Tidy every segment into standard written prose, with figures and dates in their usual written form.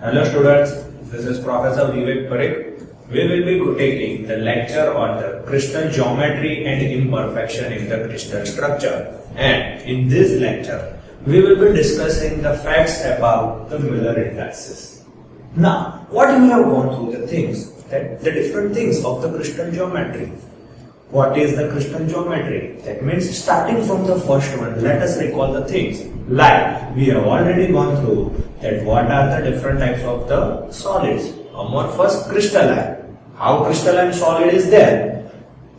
Hello students, this is Professor Vivek Parikh. We will be taking the lecture on the crystal geometry and imperfection in the crystal structure. And in this lecture, we will be discussing the facts about the Miller indices. Now, what we have gone through the things, that the different things of the crystal geometry. What is the crystal geometry? That means starting from the first one, let us recall the things. Like we have already gone through that what are the different types of the solids. Amorphous, crystalline. How crystalline solid is there?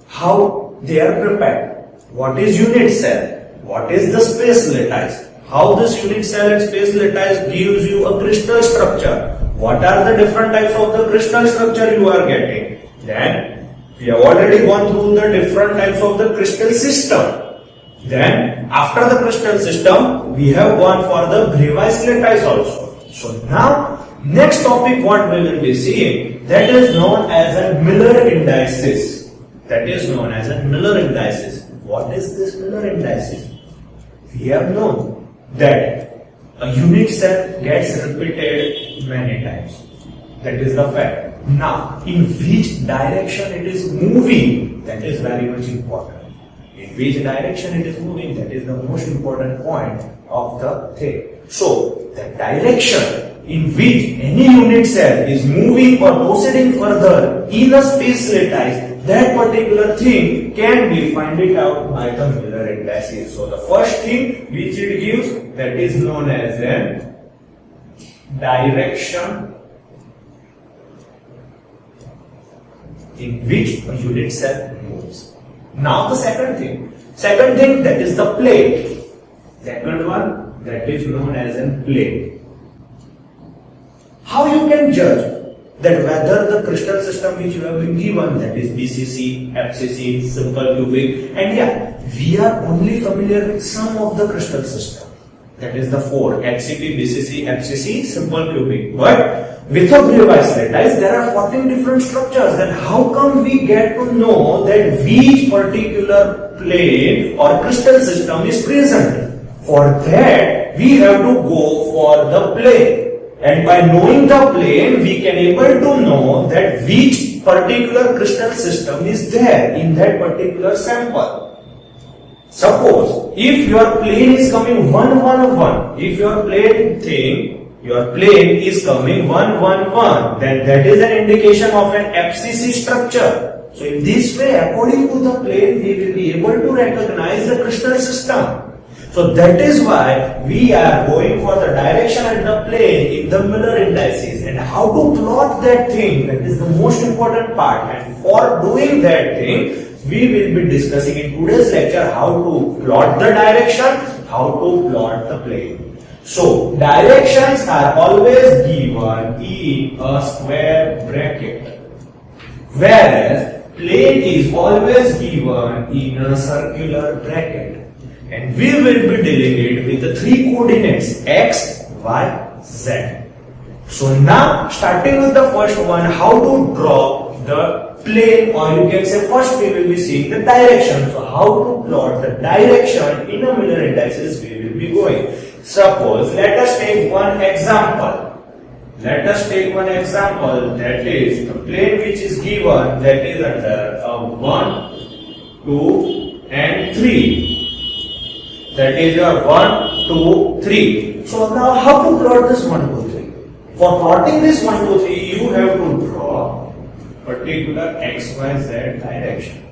How they are prepared? What is unit cell? What is the space lattice? How this unit cell and space lattice gives you a crystal structure? What are the different types of the crystal structure you are getting? Then we have already gone through the different types of the crystal system. Then after the crystal system, we have gone for the Bravais lattice also. So now next topic what we will be seeing, that is known as a Miller indices. That is known as a Miller indices. What is this Miller indices? We have known that a unit cell gets repeated many times. That is the fact. Now, in which direction it is moving, that is very much important. In which direction it is moving, that is the most important point of the thing. So, the direction in which any unit cell is moving or proceeding further in a space lattice, that particular thing can be found it out by the Miller indices. So, the first thing which it gives, that is known as a direction in which a unit cell moves. Now the second thing that is the plane. Second one, that is known as a plane. How you can judge that whether the crystal system which you have been given, that is BCC, FCC, simple cubic, and yeah, we are only familiar with some of the crystal system. That is the four, HCP, BCC, FCC, simple cubic. But with a Bravais lattice, there are 14 different structures. Then how come we get to know that which particular plane or crystal system is present? For that, we have to go for the plane. And by knowing the plane, we can able to know that which particular crystal system is there in that particular sample. Suppose, if your plane is coming 1, 1, 1, if your plane is coming 1, 1, 1, then that is an indication of an FCC structure. So in this way, according to the plane, we will be able to recognize the crystal system. So that is why we are going for the direction and the plane in the Miller indices. And how to plot that thing, that is the most important part. And for doing that thing, we will be discussing in today's lecture how to plot the direction, how to plot the plane. So, directions are always given in a square bracket, whereas plane is always given in a circular bracket. And we will be dealing it with the three coordinates x, y, z. So now, starting with the first one, how to draw the plane, or you can say first we will be seeing the direction. So how to plot the direction in a Miller indices we will be going. Suppose, let us take one example. Let us take one example, that is the plane which is given, that is under 1, 2 and 3. That is your 1, 2, 3. So now how to plot this 1, 2, 3? For plotting this 1, 2, 3, you have to draw particular x, y, z direction.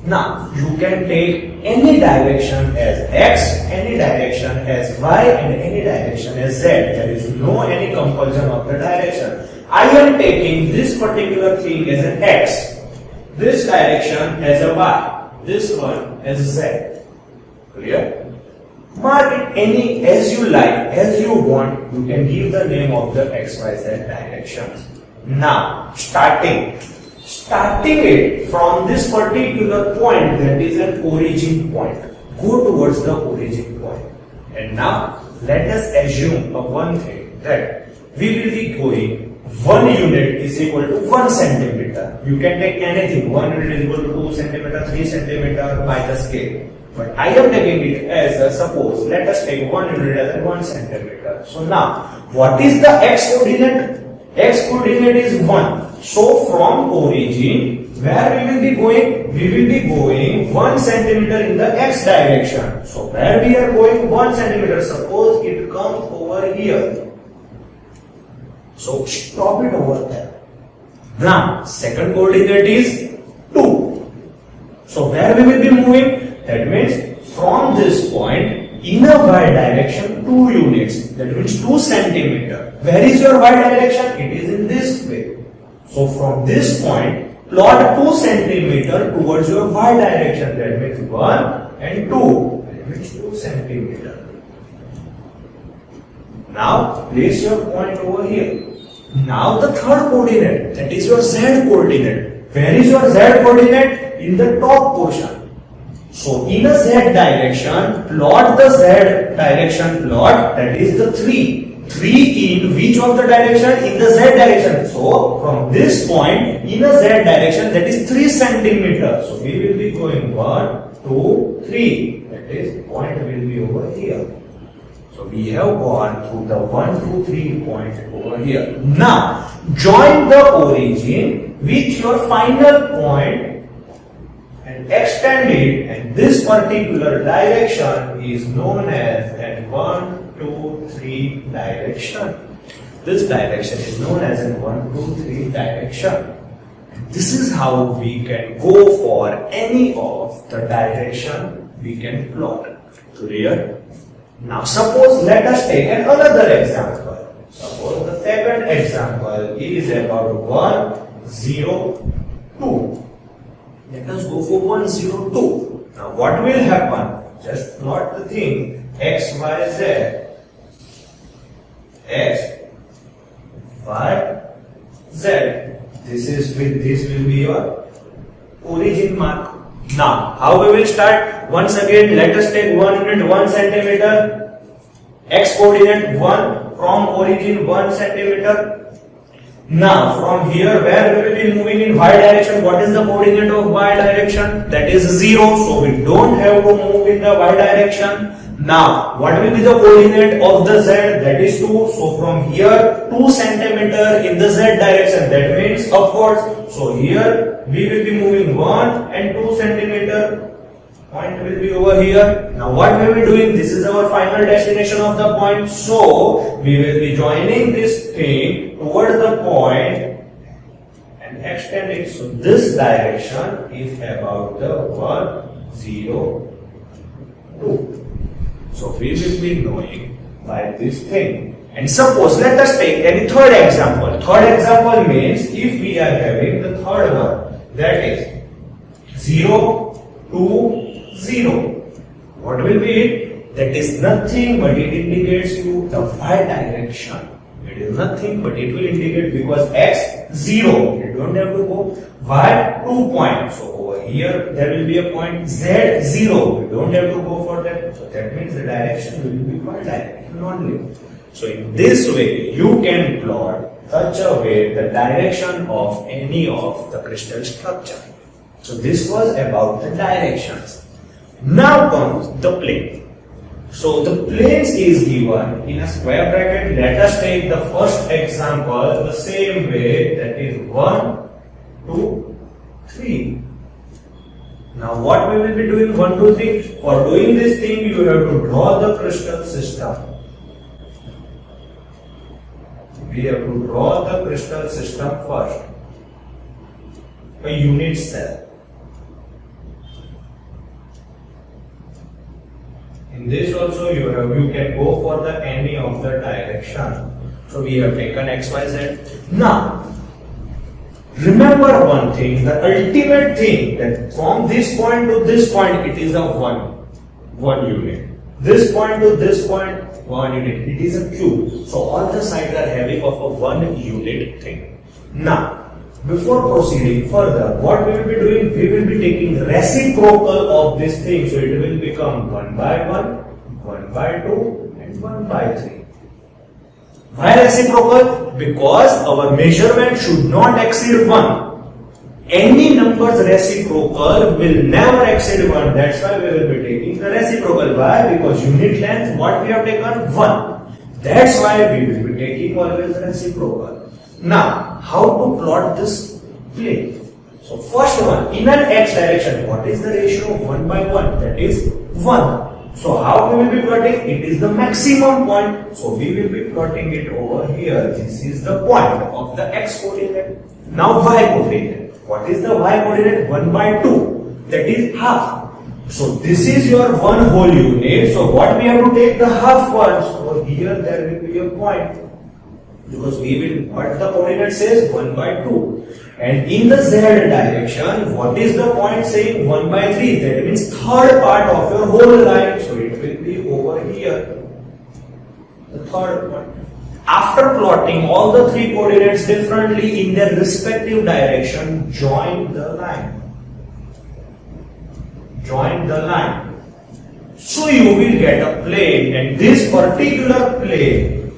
Now, you can take any direction as x, any direction as y, and any direction as z. There is no any compulsion of the direction. I am taking this particular thing as an x, this direction as a y, this one as z. Clear? Mark it any as you like, as you want. You can give the name of the x, y, z directions. Now, starting it from this particular point, that is an origin point. Go towards the origin point. And now, let us assume one thing, that we will be going 1 unit is equal to 1 centimeter. You can take anything. 1 unit is equal to 2 centimeter, 3 centimeter by the scale. But I am taking it as a suppose. Let us take 1 unit as 1 centimeter. So now, what is the x coordinate? X coordinate is 1. So from origin, where we will be going? We will be going 1 centimeter in the x direction. So where we are going 1 centimeter, suppose it comes over here. So stop it over there. Now, second coordinate is 2. So where we will be moving? That means from this point in a y direction 2 units. That means 2 centimeter. Where is your y direction? It is in this way. So from this point, plot 2 centimeter towards your y direction. That means 1 and 2. That means 2 centimeter. Now place your point over here. Now the third coordinate, that is your z coordinate. Where is your z coordinate? In the top portion. So in a z direction, plot the z direction plot, that is the 3. 3 in which of the direction? In the z direction. So from this point in a z direction, that is 3 centimeter. So we will be going 1, 2, 3. That is point will be over here. So we have gone through the 1, 2, 3 point over here. Now join the origin with your final point and extend it, and this particular direction is known as an 1, 2, 3 direction. This direction is known as an 1, 2, 3 direction. This is how we can go for any of the direction we can plot. Clear? Now suppose let us take another example. Suppose the second example is about 1, 0, 2. Let us go for 1, 0, 2. Now what will happen? Just plot the thing x, y, z. X, y, z. This will be your origin mark. Now how we will start? Once again let us take 1 unit 1 centimeter. X coordinate 1, from origin 1 centimeter. Now from here where we will be moving in y direction, what is the coordinate of y direction? That is 0, so we don't have to move in the y direction. Now what will be the coordinate of the z? That is 2, so from here 2 centimeter in the z direction, that means upwards. So here we will be moving 1 and 2 centimeter. Point will be over here. Now what we will be doing? This is our final destination of the point. So we will be joining this thing towards the point and extending. So this direction is about the 1, 0, 2. So we will be knowing by this thing. And suppose let us take any third example. Third example means if we are having the third one, that is 0, 2, 0. What will be it? That is nothing but it indicates you the y direction. It is nothing but it will indicate because x 0. You don't have to go y 2 point. So over here there will be a point z 0. You don't have to go for that. So that means the direction will be y direction only. So in this way you can plot such a way the direction of any of the crystal structure. So this was about the directions. Now comes the plane. So the planes is given in a square bracket. Let us take the first example the same way, that is 1, 2, 3. Now what we will be doing 1, 2, 3. For doing this thing you have to draw the crystal system. We have to draw the crystal system first. A unit cell. In this also you can go for the any of the direction. So we have taken x, y, z. Now remember one thing, the ultimate thing, that from this point to this point it is a one unit. This point to this point 1 unit. It is a cube. So all the sides are having of a 1 unit thing. Now before proceeding further, what we will be doing? We will be taking reciprocal of this thing. So it will become 1 by 1, 1 by 2 and 1 by 3. Why reciprocal? Because our measurement should not exceed 1. any number's reciprocal will never exceed 1. That's why we will be taking the reciprocal. Why? Because unit length, what we have taken? 1. That's why we will be taking always reciprocal. Now, how to plot this plane? So first one, in an x direction, what is the ratio of 1 by 1? That is 1. So how we will be plotting? It is the maximum point. So we will be plotting it over here. This is the point of the x coordinate. Now y coordinate. What is the y coordinate? 1 by 2. That is half. So this is your one whole unit. So what we have to take the half one. So here there will be a point. Because we will, what the coordinate says? 1 by 2. And in the z direction, what is the point saying? 1 by 3. That means third part of your whole line. So it will be over here. The third point. After plotting all the three coordinates differently in their respective direction, join the line. Join the line. So you will get a plane, and this particular plane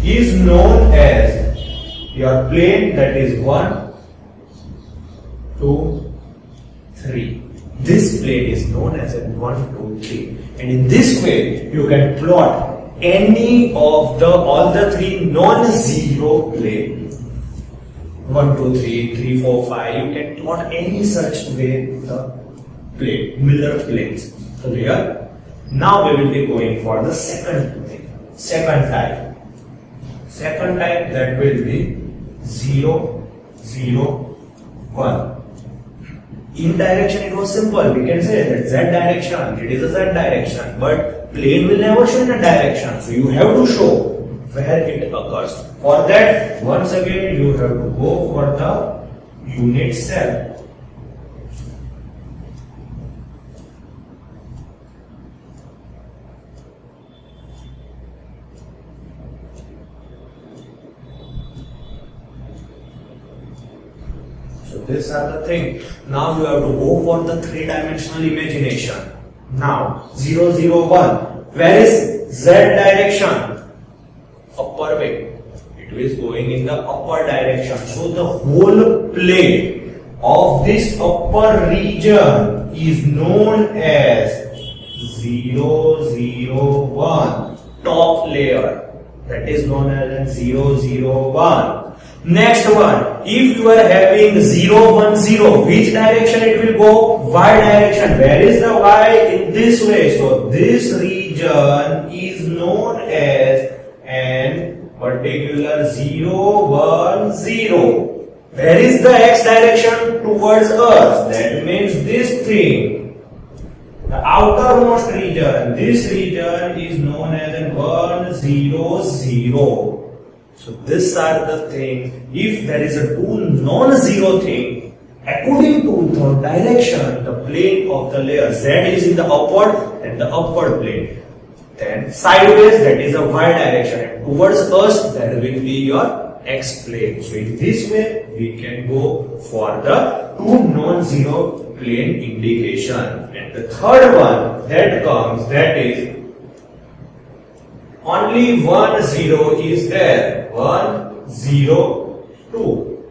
is known as your plane, that is 1, 2, 3. This plane is known as a 1, 2, 3. And in this way, you can plot any of all the three non-zero plane. 1, 2, 3, 3, 4, 5. You can plot any such way the plane, Miller planes. So here, now we will be going for the second type. Second type, that will be 0, 0, 1. In direction it was simple. We can say that z direction, it is a z direction, but plane will never show in a direction. So you have to show where it occurs. For that, once again you have to go for the unit cell. So these are the things. Now you have to go for the three-dimensional imagination. Now 0, 0, 1. Where is z direction? Upper way. It is going in the upper direction. So the whole plane of this upper region is known as 0, 0, 1. Top layer. That is known as 0, 0, 1. Next one, if you are having 0, 1, 0, which direction it will go? Y direction. Where is the Y? In this way. So this region is known as an particular 0, 1, 0. Where is the X direction? Towards us. That means this thing. The outermost region. This region is known as an 1, 0, 0. So these are the things. If there is a two non-zero thing, according to the direction, the plane of the layer Z is in the upward and the upward plane. Then sideways, that is a Y direction. And towards us, that will be your X plane. So in this way, we can go for the two non-zero plane indication. And the third one that comes, that is only 1, 0 is there. 1, 0, 2.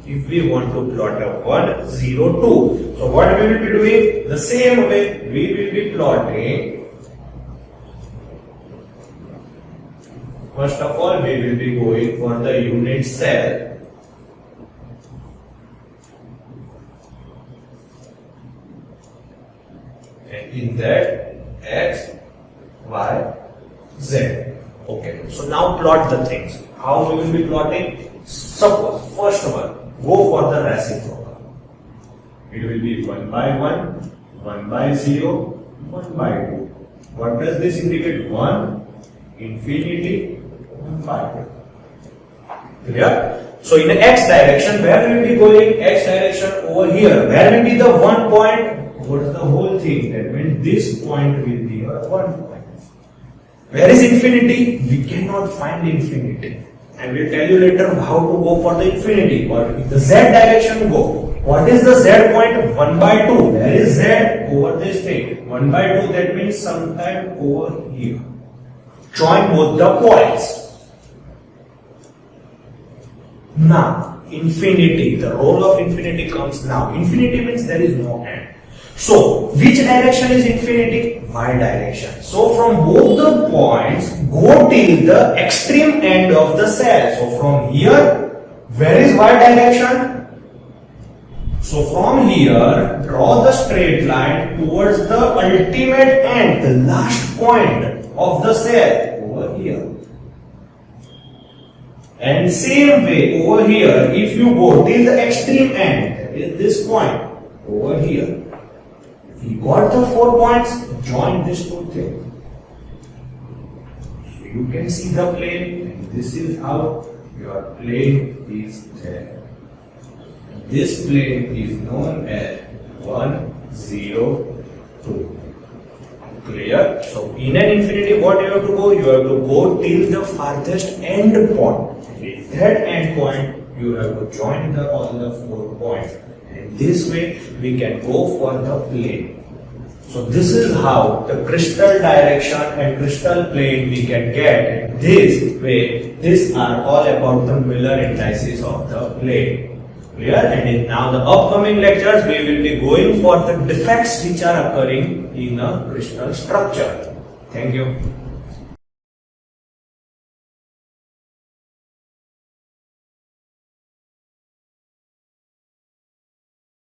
If we want to plot a 1, 0, 2. So what we will be doing? The same way we will be plotting. First of all, we will be going for the unit cell. And in that, X, Y, Z. Okay, so now plot the things. How we will be plotting? Suppose, first one, go for the reciprocal. It will be 1 by 1, 1 by 0, 1 by 2. What does this indicate? 1, infinity, 1 by 2. Clear? So in the X direction, where will we be going? X direction over here. Where will be the one point? What is the whole thing? That means this point will be our one point. Where is infinity? We cannot find infinity. And we'll tell you later how to go for the infinity. But in the Z direction, go. What is the Z point? 1 by 2. Where is Z? Over this thing. 1 by 2, that means sometime over here. Join both the points. Now, infinity. The role of infinity comes now. Infinity means there is no end. So, which direction is infinity? Y direction. So, from both the points, go till the extreme end of the cell. So, from here, where is Y direction? So, from here, draw the straight line towards the ultimate end, the last point of the cell, over here. And same way, over here, if you go till the extreme end, that is this point, over here. We got the 4 points, join these two things. So you can see the plane, and this is how your plane is there. This plane is known as 1, 0, 2. Clear? So in an infinity, what you have to go? You have to go till the farthest end point. With that end point, you have to join all the 4 points. And this way, we can go for the plane. So this is how the crystal direction and crystal plane we can get. And this way, these are all about the Miller indices of the plane. Clear? And in now the upcoming lectures, we will be going for the defects which are occurring in a crystal structure. Thank you.